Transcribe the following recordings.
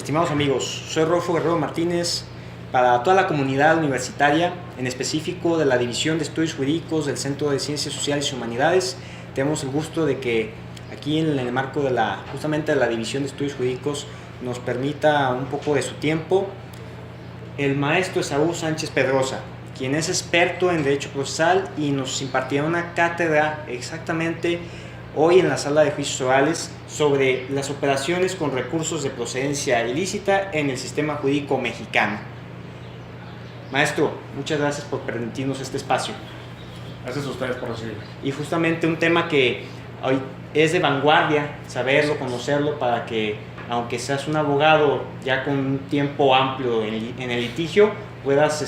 Estimados amigos, soy Rodolfo Guerrero Martínez para toda la comunidad universitaria, en específico de la División de Estudios Jurídicos del Centro de Ciencias Sociales y Humanidades. Tenemos el gusto de que aquí en el marco de justamente de la División de Estudios Jurídicos nos permita un poco de su tiempo el maestro Esaú Sánchez Pedrosa, quien es experto en Derecho Procesal y nos impartirá una cátedra exactamente hoy en la sala de juicios orales sobre las operaciones con recursos de procedencia ilícita en el sistema jurídico mexicano. Maestro, muchas gracias por permitirnos este espacio. Gracias a ustedes por recibirme. Y justamente un tema que hoy es de vanguardia, saberlo, conocerlo, para que, aunque seas un abogado ya con un tiempo amplio en el litigio, puedas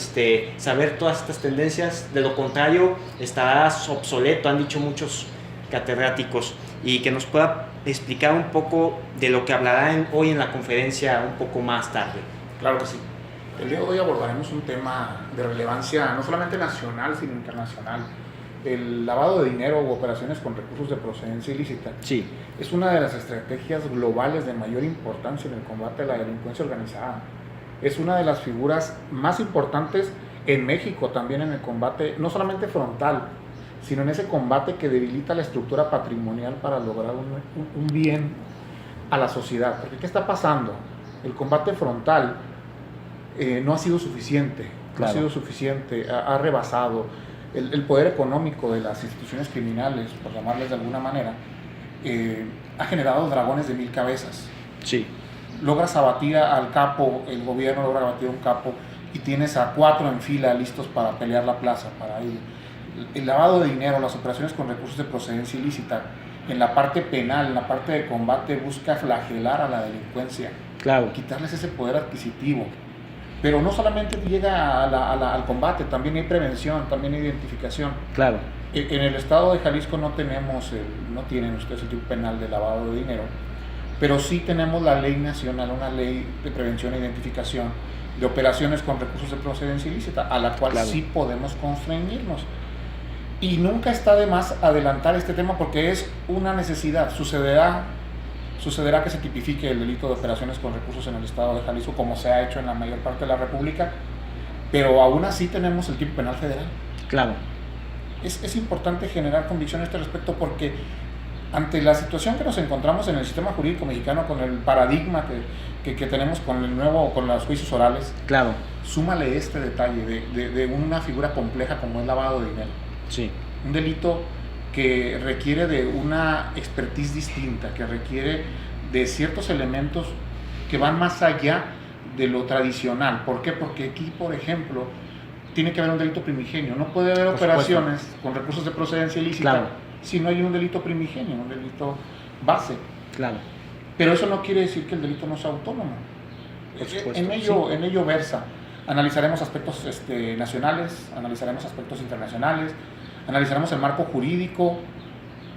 saber todas estas tendencias. De lo contrario, estarás obsoleto, han dicho muchos catedráticos, y que nos pueda explicar un poco de lo que hablará hoy en la conferencia un poco más tarde. Claro que sí. El día de hoy abordaremos un tema de relevancia no solamente nacional, sino internacional. El lavado de dinero u operaciones con recursos de procedencia ilícita. Sí. Es una de las estrategias globales de mayor importancia en el combate a la delincuencia organizada. Es una de las figuras más importantes en México también en el combate, no solamente frontal, sino en ese combate que debilita la estructura patrimonial para lograr un bien a la sociedad. Porque ¿qué está pasando? El combate frontal no ha sido suficiente, Claro. no ha sido suficiente, ha rebasado el poder económico de las instituciones criminales, por llamarles de alguna manera, ha generado dragones de 1000 cabezas. Sí. Logras abatir al capo, el gobierno logra abatir a un capo y tienes a 4 en fila listos para pelear la plaza, para ir. El lavado de dinero, las operaciones con recursos de procedencia ilícita, en la parte penal, en la parte de combate, busca flagelar a la delincuencia, Claro. quitarles ese poder adquisitivo. Pero no solamente llega al combate, también hay prevención, también hay identificación. Claro. En el estado de Jalisco no tienen ustedes el tipo penal de lavado de dinero, pero sí tenemos la ley nacional, una ley de prevención e identificación de operaciones con recursos de procedencia ilícita, a la cual Claro. sí podemos constreñirnos. Y nunca está de más adelantar este tema porque es una necesidad. Sucederá que se tipifique el delito de operaciones con recursos en el estado de Jalisco, como se ha hecho en la mayor parte de la República, pero aún así tenemos el tipo penal federal. Claro. Es importante generar convicción a este respecto porque ante la situación que nos encontramos en el sistema jurídico mexicano, con el paradigma que tenemos con los juicios orales, Claro. súmale este detalle de una figura compleja como el lavado de dinero. Sí. Un delito que requiere de una expertise distinta, que requiere de ciertos elementos que van más allá de lo tradicional. ¿Por qué? Porque aquí, por ejemplo, tiene que haber un delito primigenio. No puede haber operaciones con recursos de procedencia ilícita, Claro, si no hay un delito primigenio, un delito base. claro. Pero eso no quiere decir que el delito no sea autónomo. Por supuesto, En ello versa. Analizaremos aspectos nacionales, analizaremos aspectos internacionales, analizaremos el marco jurídico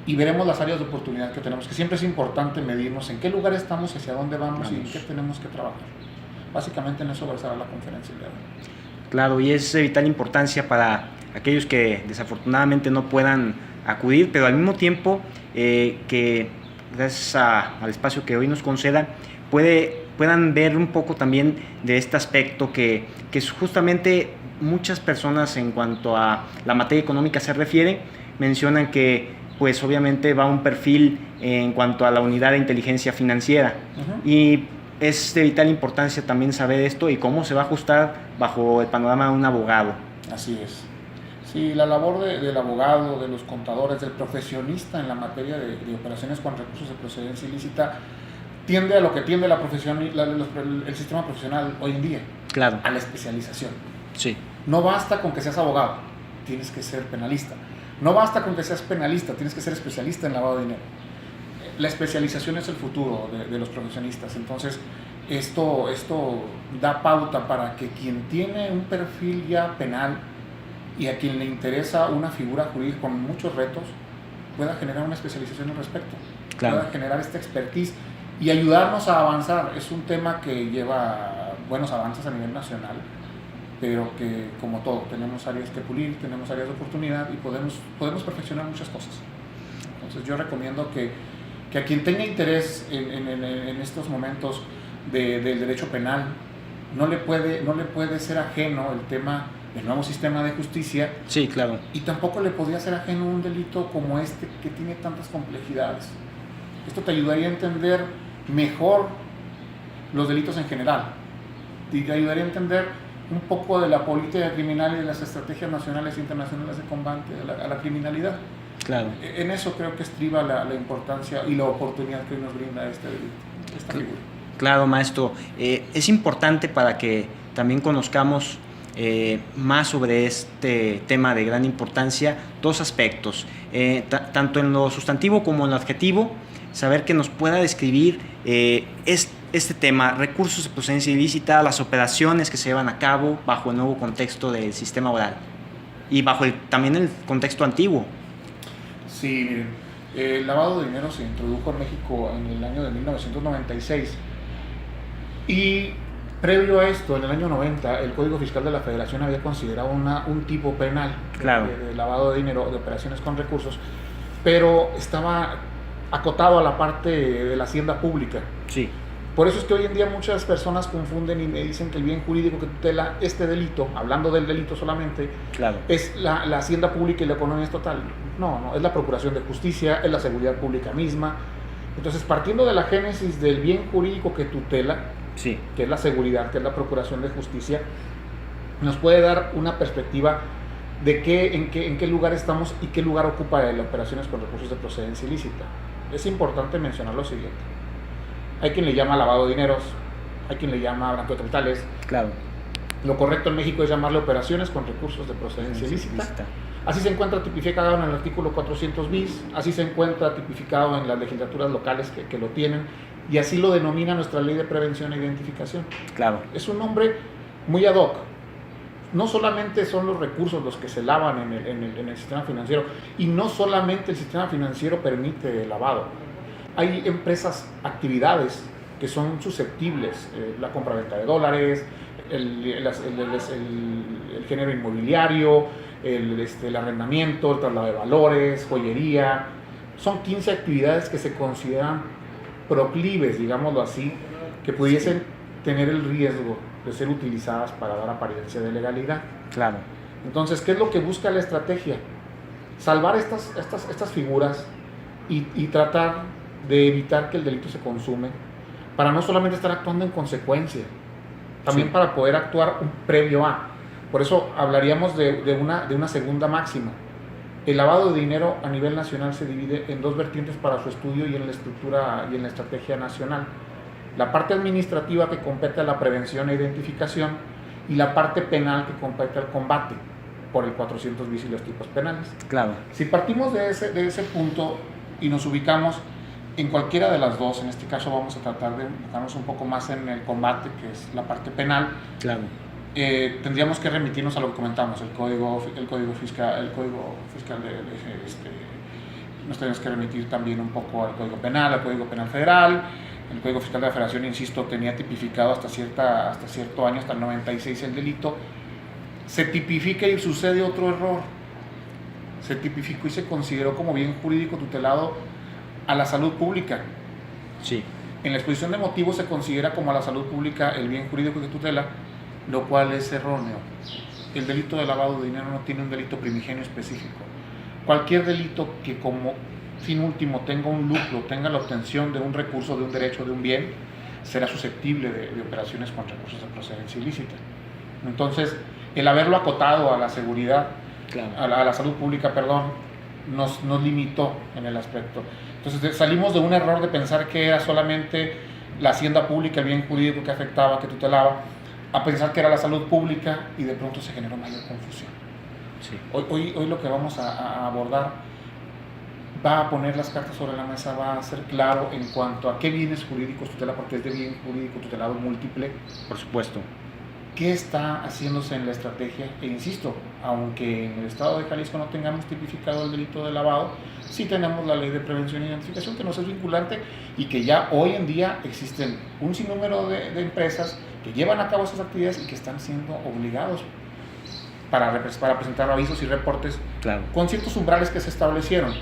y veremos las áreas de oportunidad que tenemos, que siempre es importante medirnos en qué lugar estamos, hacia dónde vamos y en qué tenemos que trabajar. Básicamente en eso versará la conferencia el día de hoy. Claro, y es de vital importancia para aquellos que desafortunadamente no puedan acudir, pero al mismo tiempo que gracias al espacio que hoy nos concedan, puedan ver un poco también de este aspecto que es justamente muchas personas en cuanto a la materia económica se refiere, mencionan que pues obviamente va un perfil en cuanto a la unidad de inteligencia financiera. Y es de vital importancia también saber esto y cómo se va a ajustar bajo el panorama de un abogado. Así es. Sí, la labor del abogado, de los contadores, del profesionista en la materia de operaciones con recursos de procedencia ilícita tiende a lo que tiende la profesión, el sistema profesional hoy en día. Claro. A la especialización. Sí. No basta con que seas abogado, tienes que ser penalista. No basta con que seas penalista, tienes que ser especialista en lavado de dinero. La especialización es el futuro de los profesionistas. Entonces, esto da pauta para que quien tiene un perfil ya penal y a quien le interesa una figura jurídica con muchos retos, pueda generar una especialización al respecto. Claro. Pueda generar esta expertise y ayudarnos a avanzar. Es un tema que lleva buenos avances a nivel nacional, pero que, como todo, tenemos áreas que pulir, tenemos áreas de oportunidad y podemos perfeccionar muchas cosas. Entonces yo recomiendo que que a quien tenga interés en estos momentos del derecho penal, no le puede ser ajeno el tema del nuevo sistema de justicia. Sí, claro. Y tampoco le podría ser ajeno un delito como este que tiene tantas complejidades. Esto te ayudaría a entender mejor los delitos en general. Te ayudaría a entender un poco de la política criminal y de las estrategias nacionales e internacionales de combate a la criminalidad. Claro. En eso creo que estriba la importancia y la oportunidad que hoy nos brinda este delito, esta figura. Claro, maestro. Es importante para que también conozcamos más sobre este tema de gran importancia, dos aspectos, tanto en lo sustantivo como en lo adjetivo, saber que nos pueda describir este tema, recursos de procedencia ilícita, las operaciones que se llevan a cabo bajo el nuevo contexto del sistema oral y bajo también el contexto antiguo. Sí, miren, el lavado de dinero se introdujo en México en el año de 1996 y previo a esto, en el año 90, el Código Fiscal de la Federación había considerado un tipo penal, claro, de lavado de dinero, de operaciones con recursos, pero estaba acotado a la parte de la hacienda pública. Sí. Por eso es que hoy en día muchas personas confunden y me dicen que el bien jurídico que tutela este delito, hablando del delito solamente, claro, es la hacienda pública y la economía estatal. No, es la procuración de justicia, es la seguridad pública misma. Entonces, partiendo de la génesis del bien jurídico que tutela, sí, que es la seguridad, que es la procuración de justicia, nos puede dar una perspectiva de en qué lugar estamos y qué lugar ocupa las operaciones con recursos de procedencia ilícita. Es importante mencionar lo siguiente. Hay quien le llama lavado de dineros, hay quien le llama blanqueo de capitales. Claro. Lo correcto en México es llamarle operaciones con recursos de procedencia ilícita. Así se encuentra tipificado en el artículo 400 bis, así se encuentra tipificado en las legislaturas locales que lo tienen, y así lo denomina nuestra ley de prevención e identificación. Claro. Es un nombre muy ad hoc. No solamente son los recursos los que se lavan en el sistema financiero, y no solamente el sistema financiero permite el lavado. Hay empresas, actividades que son susceptibles, la compraventa de dólares, el género inmobiliario, el arrendamiento, el traslado de valores, joyería. Son 15 actividades que se consideran proclives, digámoslo así, que pudiesen tener el riesgo de ser utilizadas para dar apariencia de legalidad. Claro. Entonces, ¿qué es lo que busca la estrategia? Salvar estas figuras y tratar de evitar que el delito se consume, para no solamente estar actuando en consecuencia, también para poder actuar un previo a. Por eso hablaríamos de una segunda máxima. El lavado de dinero a nivel nacional se divide en dos vertientes para su estudio y en la estructura y en la estrategia nacional. La parte administrativa, que compete a la prevención e identificación, y la parte penal, que compete al combate por el 400 bis y los tipos penales. Claro. Si partimos de ese punto y nos ubicamos en cualquiera de las dos, en este caso vamos a tratar de enfocarnos un poco más en el combate, que es la parte penal. Claro. Tendríamos que remitirnos a lo que comentamos, el código fiscal nos tenemos que remitir también un poco al Código Penal, al Código Penal Federal. El Código Fiscal de la Federación, insisto, tenía tipificado hasta cierto año, hasta el 96, el delito. Se tipifica y sucede otro error. Se tipificó y se consideró como bien jurídico tutelado a la salud pública. Sí. En la exposición de motivos se considera como a la salud pública el bien jurídico que tutela, lo cual es erróneo. El delito de lavado de dinero no tiene un delito primigenio específico. Cualquier delito que como fin último tenga un lucro, tenga la obtención de un recurso, de un derecho, de un bien, será susceptible de operaciones con recursos de procedencia ilícita. Entonces, el haberlo acotado a la seguridad, claro, a la salud pública, nos limitó en el aspecto. Entonces salimos de un error de pensar que era solamente la hacienda pública, el bien jurídico que afectaba, que tutelaba, a pensar que era la salud pública, y de pronto se generó mayor confusión. Sí. Hoy lo que vamos a abordar va a poner las cartas sobre la mesa, va a ser claro en cuanto a qué bienes jurídicos tutela, porque es de bien jurídico tutelado múltiple. Por supuesto. ¿Qué está haciéndose en la estrategia? E insisto, aunque en el estado de Jalisco no tengamos tipificado el delito de lavado, sí tenemos la ley de prevención e identificación, que nos es vinculante, y que ya hoy en día existen un sinnúmero de empresas que llevan a cabo esas actividades y que están siendo obligados para presentar avisos y reportes, claro, con ciertos umbrales que se establecieron.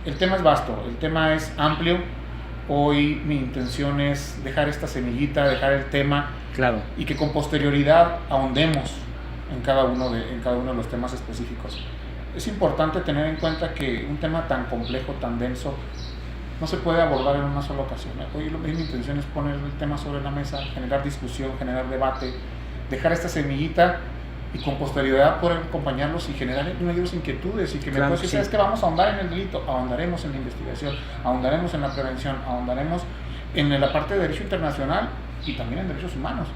El tema es vasto, el tema es amplio. Hoy mi intención es dejar esta semillita, dejar el tema, Claro. y que con posterioridad ahondemos en cada uno de los temas específicos. Es importante tener en cuenta que un tema tan complejo, tan denso, no se puede abordar en una sola ocasión. Hoy mi intención es poner el tema sobre la mesa, generar discusión, generar debate, dejar esta semillita y con posterioridad poder acompañarlos y generar en ellos inquietudes y que me puedan decir, ¿sabes qué? Vamos a ahondar en el delito, ahondaremos en la investigación, ahondaremos en la prevención, ahondaremos en la parte de derecho internacional y también en derechos humanos.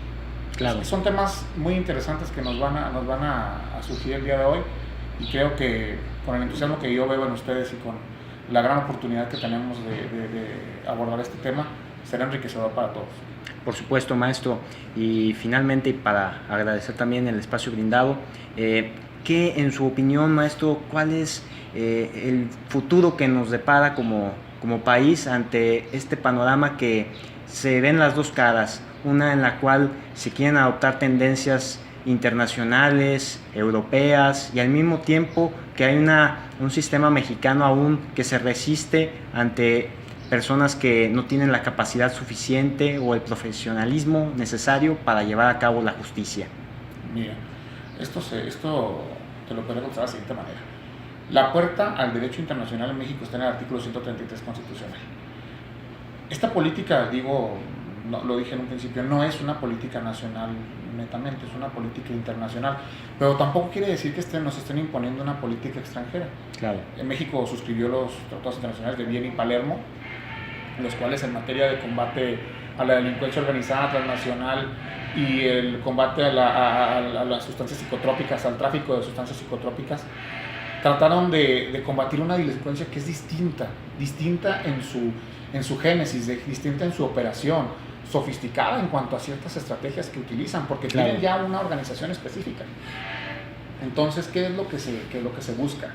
Claro. Son temas muy interesantes que nos van a surgir el día de hoy, y creo que con el entusiasmo que yo veo en ustedes y con la gran oportunidad que tenemos de abordar este tema, será enriquecedor para todos. Por supuesto, maestro. Y finalmente, para agradecer también el espacio brindado, ¿qué, en su opinión, maestro, cuál es el futuro que nos depara como país ante este panorama que se ven las dos caras? Una en la cual se quieren adoptar tendencias internacionales, europeas, y al mismo tiempo que hay un sistema mexicano aún que se resiste ante personas que no tienen la capacidad suficiente o el profesionalismo necesario para llevar a cabo la justicia. Mira, esto te lo podría contestar de la siguiente manera. La puerta al derecho internacional en México está en el artículo 133 constitucional. Esta política, lo dije en un principio, no es una política nacional netamente, es una política internacional, pero tampoco quiere decir que nos estén imponiendo una política extranjera. Claro. En México suscribió los tratados internacionales de Viena y Palermo, los cuales en materia de combate a la delincuencia organizada transnacional y el combate a las sustancias psicotrópicas, al tráfico de sustancias psicotrópicas, trataron de combatir una delincuencia que es distinta en su génesis, distinta en su operación, sofisticada en cuanto a ciertas estrategias que utilizan, porque claro, tienen ya una organización específica. Entonces, ¿qué es lo que se busca?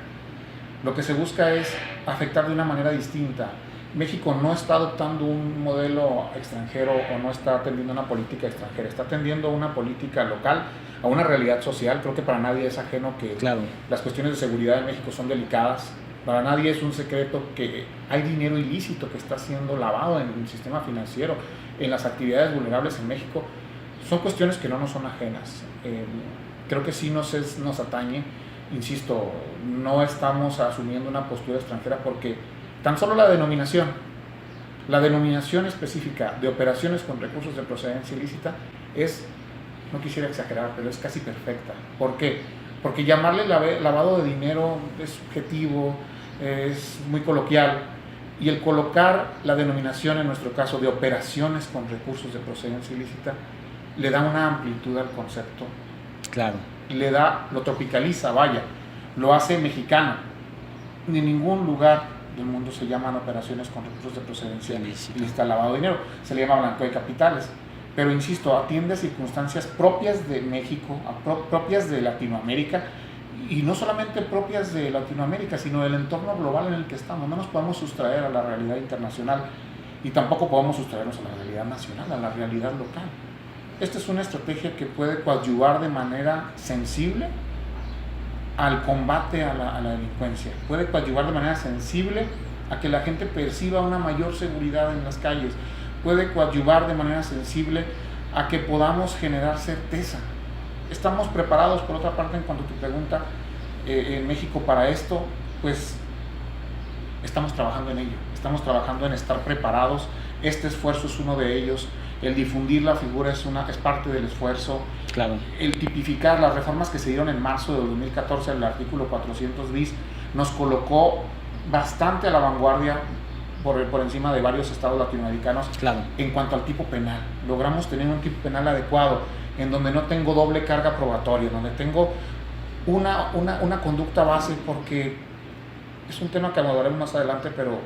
Lo que se busca es afectar de una manera distinta. México no está adoptando un modelo extranjero o no está atendiendo una política extranjera, está atendiendo una política local, a una realidad social. Creo que para nadie es ajeno que claro, las cuestiones de seguridad en México son delicadas. Para nadie es un secreto que hay dinero ilícito que está siendo lavado en el sistema financiero, en las actividades vulnerables en México. Son cuestiones que no nos son ajenas. Creo que sí nos atañe. Insisto, no estamos asumiendo una postura extranjera porque tan solo la denominación específica de operaciones con recursos de procedencia ilícita es, no quisiera exagerar, pero es casi perfecta. ¿Por qué? Porque llamarle lavado de dinero es subjetivo, es muy coloquial, y el colocar la denominación, en nuestro caso, de operaciones con recursos de procedencia ilícita, le da una amplitud al concepto. Claro. Lo tropicaliza, lo hace mexicano. En ningún lugar del mundo se llaman operaciones con recursos de procedencia ilícita lavado de dinero, se le llama blanqueo de capitales. Pero insisto, atiende a circunstancias propias de México, propias de Latinoamérica, y no solamente propias de Latinoamérica, sino del entorno global en el que estamos. No nos podemos sustraer a la realidad internacional y tampoco podemos sustraernos a la realidad nacional, a la realidad local. Esta es una estrategia que puede coadyuvar de manera sensible al combate a la delincuencia, puede coadyuvar de manera sensible a que la gente perciba una mayor seguridad en las calles, puede coadyuvar de manera sensible a que podamos generar certeza. ¿Estamos preparados, por otra parte, en cuanto a tu pregunta, en México para esto? Pues estamos trabajando en ello, estamos trabajando en estar preparados. Este esfuerzo es uno de ellos. El difundir la figura es parte del esfuerzo. Claro. El tipificar las reformas que se dieron en marzo de 2014, el artículo 400 bis, nos colocó bastante a la vanguardia por encima de varios estados latinoamericanos. Claro. En cuanto al tipo penal. Logramos tener un tipo penal adecuado, en donde no tengo doble carga probatoria, donde tengo una conducta base, porque es un tema que abordaremos más adelante, pero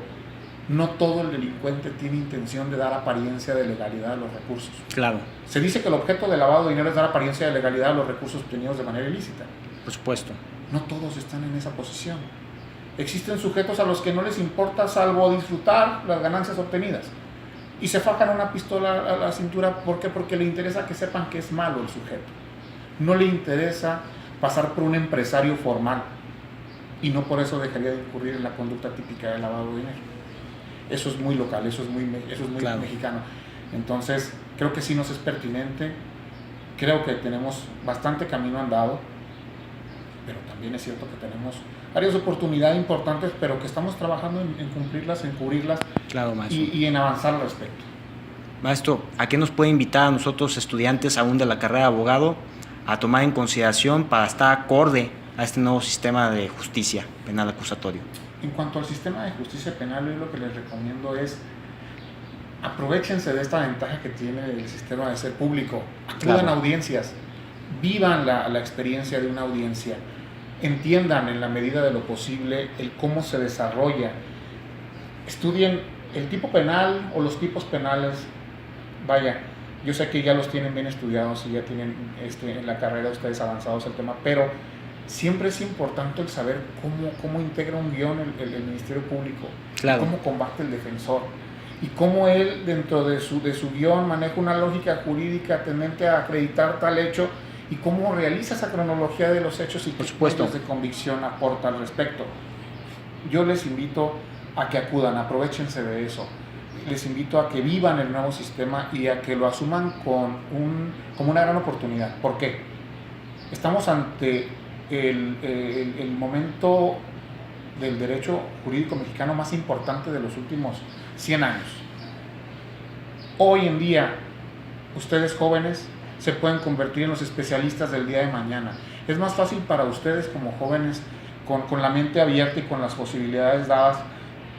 no todo el delincuente tiene intención de dar apariencia de legalidad a los recursos. Claro. Se dice que el objeto del lavado de dinero es dar apariencia de legalidad a los recursos obtenidos de manera ilícita. Por supuesto. No todos están en esa posición. Existen sujetos a los que no les importa salvo disfrutar las ganancias obtenidas y se fajan una pistola a la cintura. ¿Por qué? Porque le interesa que sepan que es malo el sujeto. No le interesa pasar por un empresario formal. y no por eso dejaría de incurrir en la conducta típica del lavado de dinero. Eso es muy local, eso es muy claro, mexicano. Entonces, creo que sí nos es pertinente, creo que tenemos bastante camino andado, pero también es cierto que tenemos áreas de oportunidad importantes, pero que estamos trabajando en cumplirlas, en cubrirlas, claro, maestro, y en avanzar al respecto. Maestro, ¿a qué nos puede invitar a nosotros, estudiantes aún de la carrera de abogado, a tomar en consideración para estar acorde a este nuevo sistema de justicia penal acusatorio? En cuanto al sistema de justicia penal, yo lo que les recomiendo es aprovéchense de esta ventaja que tiene el sistema de ser público, acudan a audiencias, vivan la experiencia de una audiencia, entiendan en la medida de lo posible el cómo se desarrolla, estudien el tipo penal o los tipos penales. Vaya, yo sé que ya los tienen bien estudiados y ya tienen en la carrera ustedes avanzados el tema, pero siempre es importante el saber cómo integra un guión el Ministerio Público, claro, cómo combate el defensor y cómo él dentro de su guión maneja una lógica jurídica tendente a acreditar tal hecho y cómo realiza esa cronología de los hechos y qué puntos de convicción aporta al respecto. Yo les invito a que acudan, aprovechense de eso. Les invito a que vivan el nuevo sistema y a que lo asuman como una gran oportunidad. ¿Por qué? Estamos ante el momento del derecho jurídico mexicano más importante de los últimos 100 años. Hoy en día, ustedes jóvenes se pueden convertir en los especialistas del día de mañana. Es más fácil para ustedes como jóvenes, con la mente abierta y con las posibilidades dadas,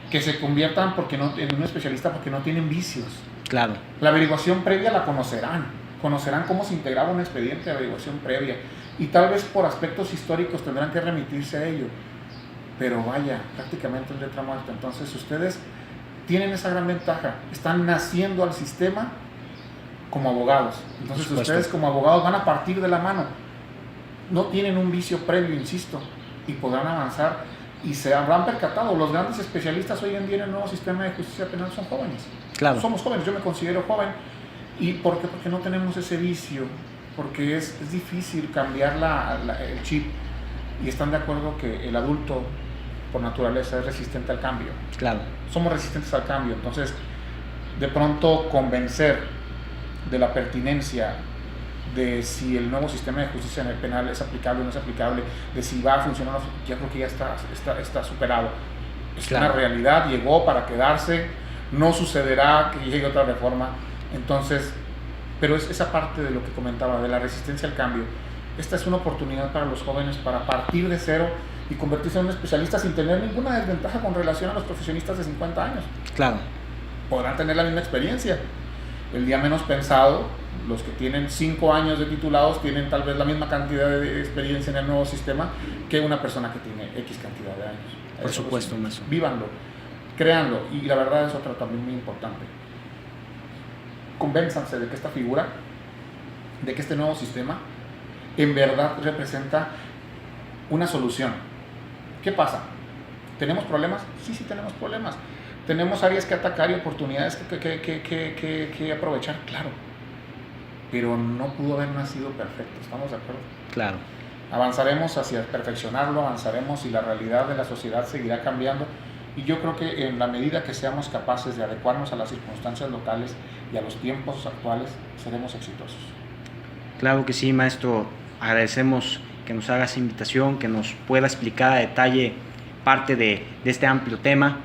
que se conviertan en un especialista porque no tienen vicios. Claro. La averiguación previa la conocerán cómo se integraba un expediente de averiguación previa y tal vez por aspectos históricos tendrán que remitirse a ello, pero vaya, prácticamente es letra muerta. Entonces ustedes tienen esa gran ventaja, están naciendo al sistema como abogados, entonces ustedes como abogados van a partir de la mano, no tienen un vicio previo, insisto, y podrán avanzar. Y se habrán percatado, los grandes especialistas hoy en día en el nuevo sistema de justicia penal son jóvenes. Claro. Somos jóvenes, yo me considero joven. ¿Y por qué? Porque no tenemos ese vicio, porque es difícil cambiar el chip. Y están de acuerdo que el adulto, por naturaleza, es resistente al cambio. Claro. Somos resistentes al cambio, entonces, de pronto convencer de la pertinencia de si el nuevo sistema de justicia penal es aplicable o no es aplicable, de si va a funcionar, ya creo que ya está superado. Es claro, una realidad, llegó para quedarse, no sucederá que llegue otra reforma. Entonces, pero es esa parte de lo que comentaba, de la resistencia al cambio. Esta es una oportunidad para los jóvenes para partir de cero y convertirse en un especialista sin tener ninguna desventaja con relación a los profesionistas de 50 años. Claro. Podrán tener la misma experiencia. El día menos pensado, los que tienen 5 años de titulados tienen tal vez la misma cantidad de experiencia en el nuevo sistema que una persona que tiene X cantidad de años. Por supuesto, maestro. Vívanlo, créanlo, y la verdad es otra también muy importante. Convénzanse de que esta figura, de que este nuevo sistema, en verdad representa una solución. ¿Qué pasa? ¿Tenemos problemas? Sí, tenemos problemas. ¿Tenemos áreas que atacar y oportunidades que aprovechar? Claro. Pero no pudo haber nacido perfecto, ¿estamos de acuerdo? Claro. Avanzaremos hacia perfeccionarlo, avanzaremos y la realidad de la sociedad seguirá cambiando. Y yo creo que en la medida que seamos capaces de adecuarnos a las circunstancias locales y a los tiempos actuales, seremos exitosos. Claro que sí, maestro. Agradecemos que nos haga esa invitación, que nos pueda explicar a detalle parte de este amplio tema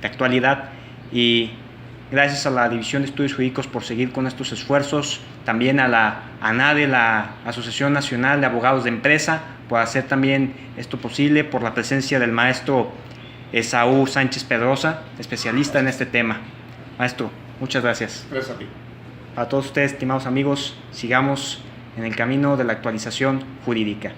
de actualidad. Y gracias a la División de Estudios Jurídicos por seguir con estos esfuerzos. También a la ANADE, la Asociación Nacional de Abogados de Empresa, por hacer también esto posible, por la presencia del maestro Esaú Sánchez Pedrosa, especialista en este tema. Maestro, muchas gracias. Gracias a ti. A todos ustedes, estimados amigos, sigamos en el camino de la actualización jurídica.